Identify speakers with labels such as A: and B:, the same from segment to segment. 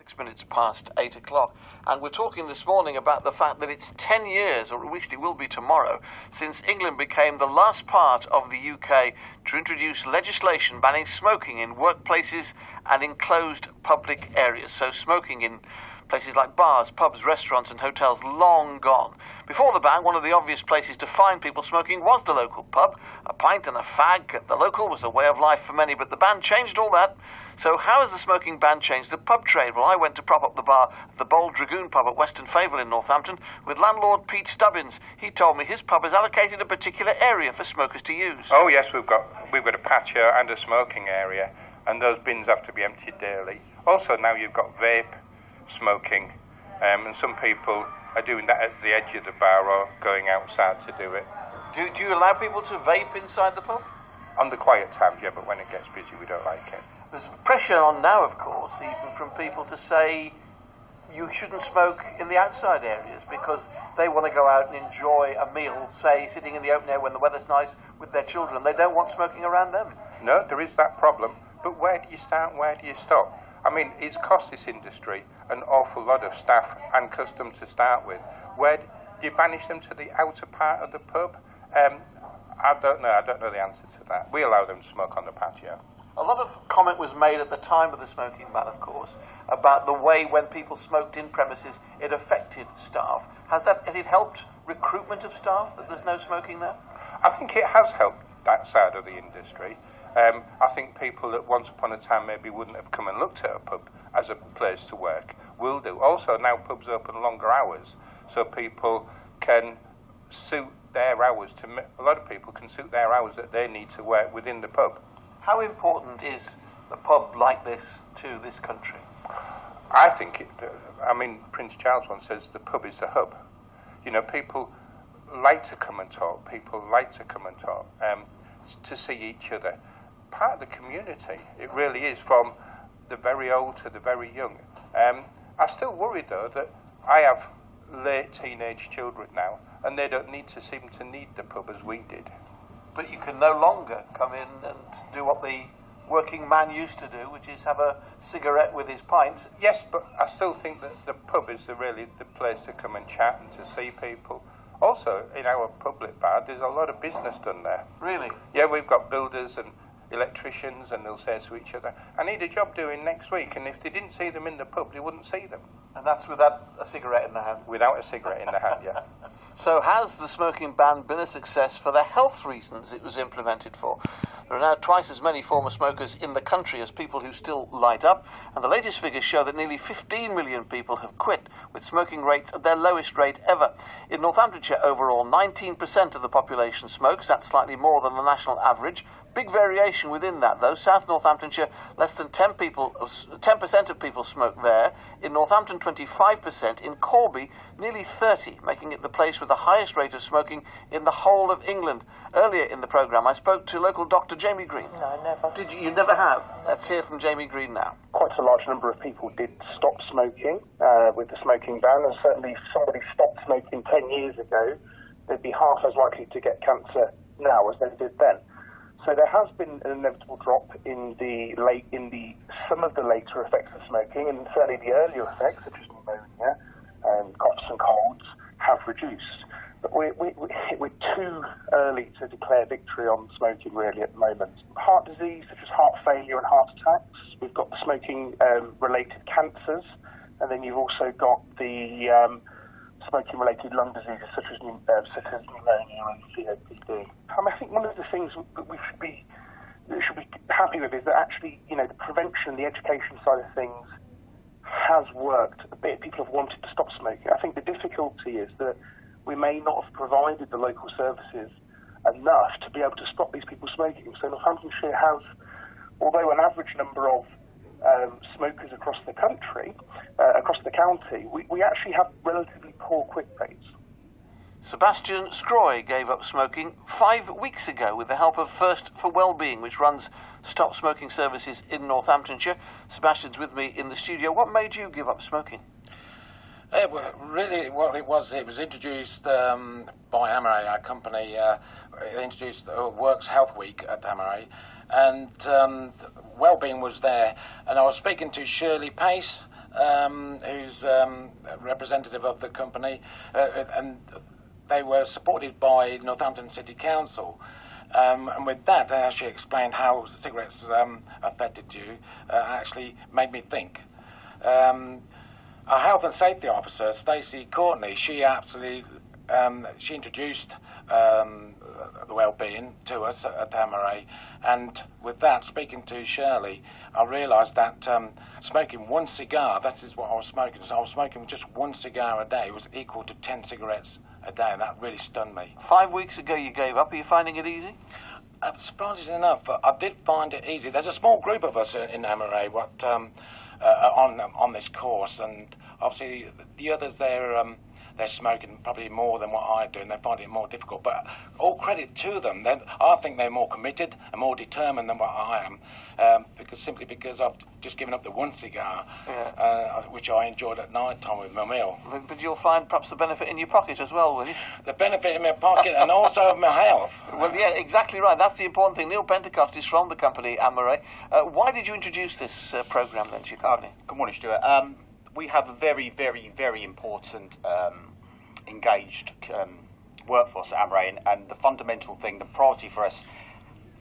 A: 6 minutes past 8 o'clock. And we're talking this morning about the fact that it's 10 years, or at least it will be tomorrow, since England became the last part of the UK to introduce legislation banning smoking in workplaces and enclosed public areas. So smoking in places like bars, pubs, restaurants and hotels long gone. Before the ban, one of the obvious places to find people smoking was the local pub. A pint and a fag at the local was a way of life for many, but the ban changed all that. So how has the smoking ban changed the pub trade? Well, I went to prop up the bar at the Bold Dragoon pub at Western Favel in Northampton with landlord Pete Stubbins. He told me his pub has allocated a particular area for smokers to use.
B: Oh yes, we've got a patio and a smoking area, and those bins have to be emptied daily. Also now you've got vape smoking, and some people are doing that at the edge of the bar or going outside to do it.
A: Do you allow people to vape inside the pub?
B: On the quiet times, yeah, but when it gets busy we don't like it.
A: There's pressure on now, of course, even from people to say you shouldn't smoke in the outside areas because they want to go out and enjoy a meal, say, sitting in the open air when the weather's nice with their children. They don't want smoking around them.
B: No, there is that problem, but where do you start and where do you stop? I mean, it's cost this industry an awful lot of staff and custom to start with. Where do you banish them to the outer part of the pub? I don't know the answer to that. We allow them to smoke on the patio.
A: A lot of comment was made at the time of the smoking ban, of course, about the way when people smoked in premises it affected staff. Has it helped recruitment of staff that there's no smoking there?
B: I think it has helped that side of the industry. I think people that once upon a time maybe wouldn't have come and looked at a pub as a place to work will do. Also now pubs open longer hours, so people can suit their hours a lot of people can suit their hours that they need to work within the pub.
A: How important is a pub like this to this country?
B: I think Prince Charles once says the pub is the hub. You know, people like to come and talk, to see each other. Part of the community, it really is, from the very old to the very young. I still worry though that I have late teenage children now and they don't seem to need the pub as we did.
A: But you can no longer come in and do what the working man used to do, which is have a cigarette with his pint.
B: Yes, but I still think that the pub is really the place to come and chat and to see people. Also, in our public bar, there's a lot of business done there.
A: Really?
B: Yeah, we've got builders and electricians, and they'll say to each other, I need a job doing next week, and if they didn't see them in the pub, they wouldn't see them.
A: And that's without a cigarette in the hand?
B: Without a cigarette in the hand, yeah.
A: So has the smoking ban been a success for the health reasons it was implemented for? There are now twice as many former smokers in the country as people who still light up, and the latest figures show that nearly 15 million people have quit, with smoking rates at their lowest rate ever. In Northamptonshire overall, 19% of the population smokes. That's slightly more than the national average. Big variation within that, though. South Northamptonshire, less than 10% of people smoke there. In Northampton, 25%. In Corby, nearly 30%, making it the place with the highest rate of smoking in the whole of England. Earlier in the programme, I spoke to local Dr. Jamie Green.
C: No, never.
A: Did you? You never have? Let's hear from Jamie Green now.
D: Quite a large number of people did stop smoking with the smoking ban, and certainly if somebody stopped smoking 10 years ago, they'd be half as likely to get cancer now as they did then. So there has been an inevitable drop in some of the later effects of smoking, and certainly the earlier effects, such as pneumonia and coughs and colds, have reduced. But we're too early to declare victory on smoking really at the moment. Heart disease, such as heart failure and heart attacks. We've got the smoking-related cancers, and then you've also got the smoking-related lung diseases such as pneumonia and COPD. I think one of the things that we should be happy with is that actually, the prevention, the education side of things has worked a bit. People have wanted to stop smoking. I think the difficulty is that we may not have provided the local services enough to be able to stop these people smoking. So Northamptonshire has, although an average number of smokers across the country, across the county, we actually have relatively poor quit rates.
A: Sebastian Scroy gave up smoking 5 weeks ago with the help of First for Wellbeing, which runs stop smoking services in Northamptonshire. Sebastian's with me in the studio. What made you give up smoking?
C: It was introduced by Amaray, our company. It introduced Works Health Week at Amaray, and Wellbeing was there. And I was speaking to Shirley Pace, who's a representative of the company, and they were supported by Northampton City Council. And with that, they actually explained how cigarettes affected you, actually made me think. Our health and safety officer, Stacey Courtney, she introduced the Wellbeing to us at MRA, and with that, speaking to Shirley, I realised that smoking one cigar, that is what I was smoking. So I was smoking just one cigar a day. It was equal to 10 cigarettes a day, and that really stunned me.
A: 5 weeks ago you gave up. Are you finding it easy?
C: Surprisingly enough, I did find it easy. There's a small group of us in MRA on this course, and obviously the others they're smoking probably more than what I do, and they find it more difficult. But all credit to them. I think they're more committed and more determined than what I am, because I've just given up the one cigar, which I enjoyed at night time with my meal.
A: But you'll find perhaps the benefit in your pocket as well, will you?
C: The benefit in my pocket and also of my health.
A: Well, yeah, exactly right. That's the important thing. Neil Pentecost is from the company Amaray. Why did you introduce this programme then to your company?
E: Good morning, Stuart. We have a very, very, very important engaged workforce at Amaray, and the fundamental thing, the priority for us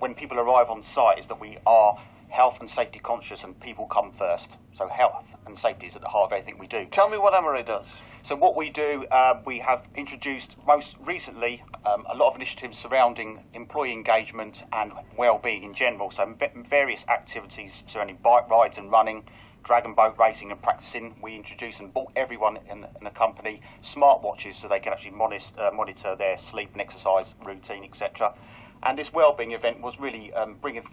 E: when people arrive on site is that we are health and safety conscious, and people come first. So health and safety is at the heart of everything we do.
A: Tell me what Amaray does.
E: So what we do, we have introduced most recently a lot of initiatives surrounding employee engagement and well-being in general. So various activities surrounding bike rides and running, dragon boat racing and practicing. We introduced and bought everyone in the company smartwatches so they can actually monitor their sleep and exercise routine, etc. And this wellbeing event was really bringing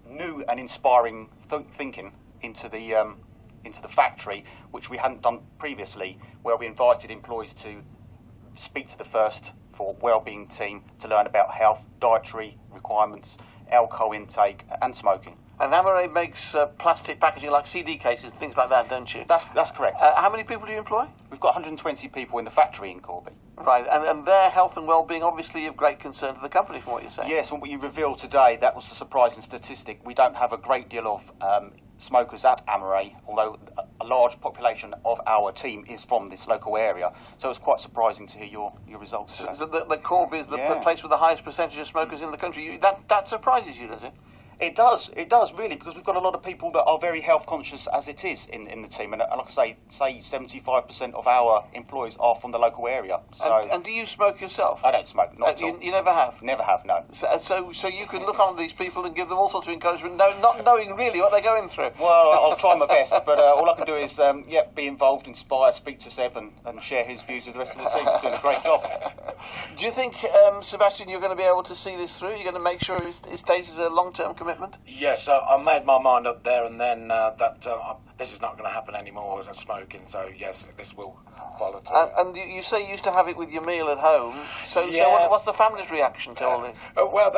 E: new and inspiring thinking into the factory, which we hadn't done previously, where we invited employees to speak to the First for Wellbeing team to learn about health, dietary requirements, alcohol intake and smoking.
A: And Amaray makes plastic packaging like CD cases, things like that, don't you?
E: That's correct.
A: How many people do you employ?
E: We've got 120 people in the factory in Corby.
A: Right, and their health and well-being obviously of great concern to the company from what you're saying.
E: Yes, and what you revealed today, that was a surprising statistic. We don't have a great deal of smokers at Amaray, although a large population of our team is from this local area. So it's quite surprising to hear your results today.
A: So the Corby is the place with the highest percentage of smokers in the country. That surprises you, does it?
E: It does really, because we've got a lot of people that are very health conscious as it is in the team, and like I say 75% of our employees are from the local area. So
A: and do you smoke yourself?
E: I don't smoke, not at all.
A: You never have?
E: Never have, no.
A: So you can look on these people and give them all sorts of encouragement, not knowing really what they're going through.
E: Well, I'll try my best, but all I can do is be involved, inspire, speak to Seb and share his views with the rest of the team. He's doing a great job.
A: Do you think, Sebastian, you're going to be able to see this through? You're going to make sure it stays as a long-term commitment?
C: Yes, I made my mind up there and then that this is not going to happen anymore as smoking. So yes, this will follow through.
A: And you say you used to have it with your meal at home. So what's the family's reaction to all this?
C: Well,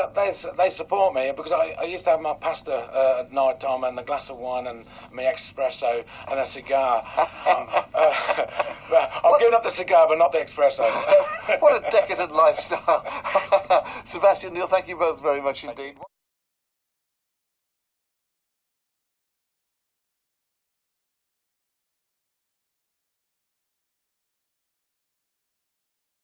C: they support me because I used to have my pasta at night time and a glass of wine and my espresso and a cigar. I've given up the cigar, but not the espresso.
A: What a decadent lifestyle. Sebastian, Neil, thank you both very much indeed.